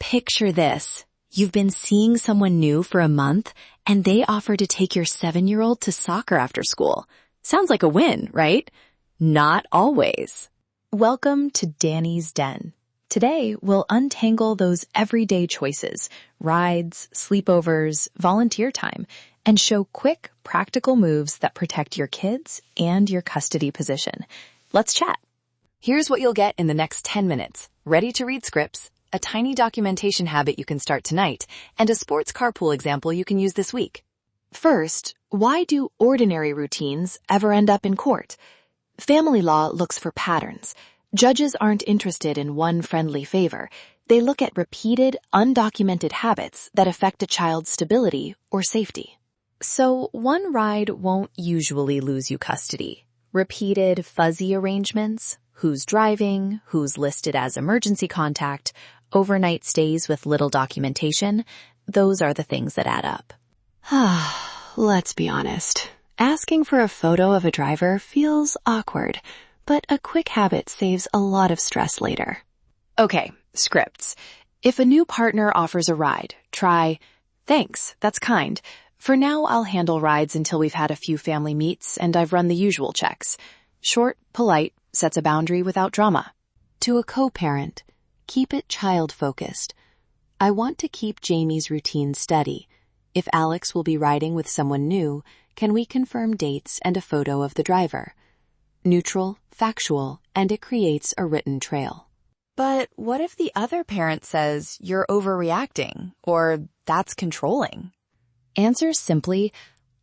Picture this. You've been seeing someone new for a month, and they offer to take your 7-year-old to soccer after school. Sounds like a win, right? Not always. Welcome to Danni's Den. Today, we'll untangle those everyday choices, rides, sleepovers, volunteer time, and show quick, practical moves that protect your kids and your custody position. Let's chat. Here's what you'll get in the next 10 minutes. Ready-to-read scripts, a tiny documentation habit you can start tonight, and a sports carpool example you can use this week. First, why do ordinary routines ever end up in court? Family law looks for patterns. Judges aren't interested in one friendly favor. They look at repeated, undocumented habits that affect a child's stability or safety. So one ride won't usually lose you custody. Repeated, fuzzy arrangements, who's driving, who's listed as emergency contact, overnight stays with little documentation, those are the things that add up. Let's be honest. Asking for a photo of a driver feels awkward, but a quick habit saves a lot of stress later. Okay, scripts. If a new partner offers a ride, try, "Thanks, that's kind. For now, I'll handle rides until we've had a few family meets and I've run the usual checks." Short, polite, sets a boundary without drama. To a co-parent, keep it child-focused. "I want to keep Jamie's routine steady. If Alex will be riding with someone new, can we confirm dates and a photo of the driver?" Neutral, factual, and it creates a written trail. But what if the other parent says you're overreacting or that's controlling? Answer simply,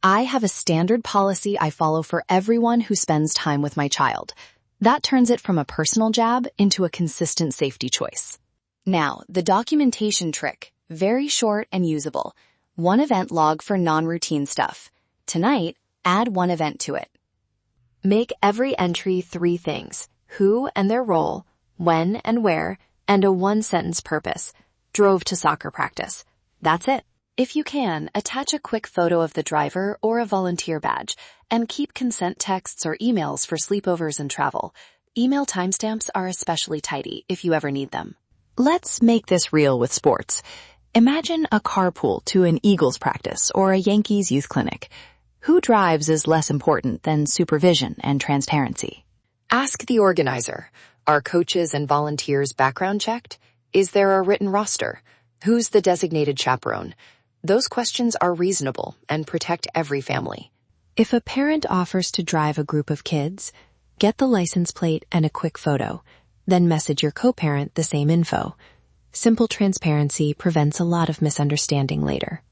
"I have a standard policy I follow for everyone who spends time with my child." That turns it from a personal jab into a consistent safety choice. Now, the documentation trick, very short and usable. One event log for non-routine stuff. Tonight, add one event to it. Make every entry 3 things: who and their role, when and where, and a 1-sentence purpose. Drove to soccer practice. That's it. If you can, attach a quick photo of the driver or a volunteer badge, and keep consent texts or emails for sleepovers and travel. Email timestamps are especially tidy if you ever need them. Let's make this real with sports. Imagine a carpool to an Eagles practice or a Yankees youth clinic. Who drives is less important than supervision and transparency. Ask the organizer. Are coaches and volunteers background checked? Is there a written roster? Who's the designated chaperone? Those questions are reasonable and protect every family. If a parent offers to drive a group of kids, get the license plate and a quick photo, then message your co-parent the same info. Simple transparency prevents a lot of misunderstanding later.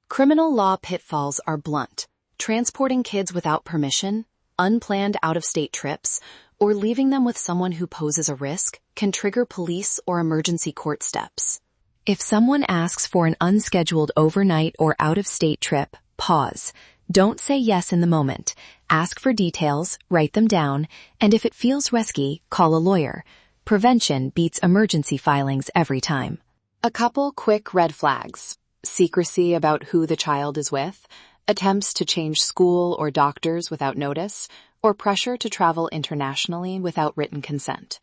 Criminal law pitfalls are blunt. Transporting kids without permission, unplanned out-of-state trips, or leaving them with someone who poses a risk can trigger police or emergency court steps. If someone asks for an unscheduled overnight or out-of-state trip, pause. Don't say yes in the moment. Ask for details, write them down, and if it feels risky, call a lawyer. Prevention beats emergency filings every time. A couple quick red flags. Secrecy about who the child is with, attempts to change school or doctors without notice, or pressure to travel internationally without written consent.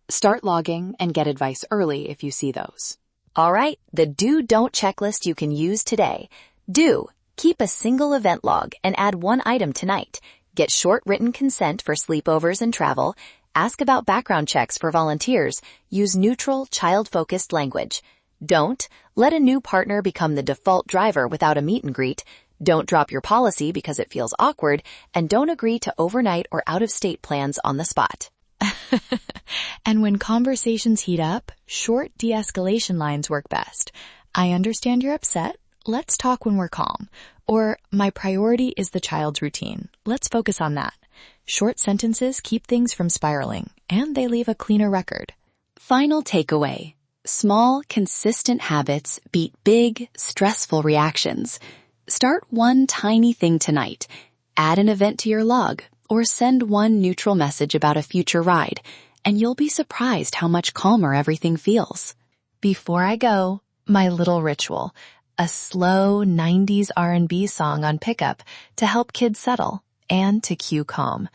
Start logging and get advice early if you see those. All right, the do-don't checklist you can use today. Do. Keep a single event log and add one item tonight. Get short written consent for sleepovers and travel. Ask about background checks for volunteers. Use neutral, child-focused language. Don't. Let a new partner become the default driver without a meet and greet. Don't drop your policy because it feels awkward, and don't agree to overnight or out-of-state plans on the spot. And when conversations heat up, short de-escalation lines work best. "I understand you're upset. Let's talk when we're calm." Or, "My priority is the child's routine. Let's focus on that." Short sentences keep things from spiraling, and they leave a cleaner record. Final takeaway. Small, consistent habits beat big, stressful reactions. Start one tiny thing tonight. Add an event to your log, or send one neutral message about a future ride, and you'll be surprised how much calmer everything feels. Before I go, my little ritual, a slow 90s R&B song on pickup to help kids settle and to cue calm.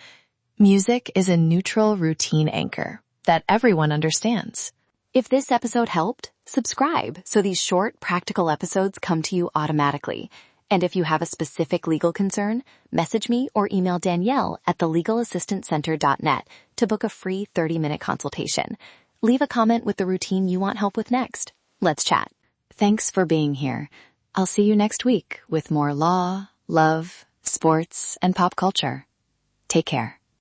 Music is a neutral routine anchor that everyone understands. If this episode helped, Subscribe so these short, practical episodes come to you automatically. And if you have a specific legal concern, message me or email Danielle at thelegalassistantcenter.net to book a free 30-minute consultation. Leave a comment with the routine you want help with next. Let's chat. Thanks for being here. I'll see you next week with more law, love, sports, and pop culture. Take care.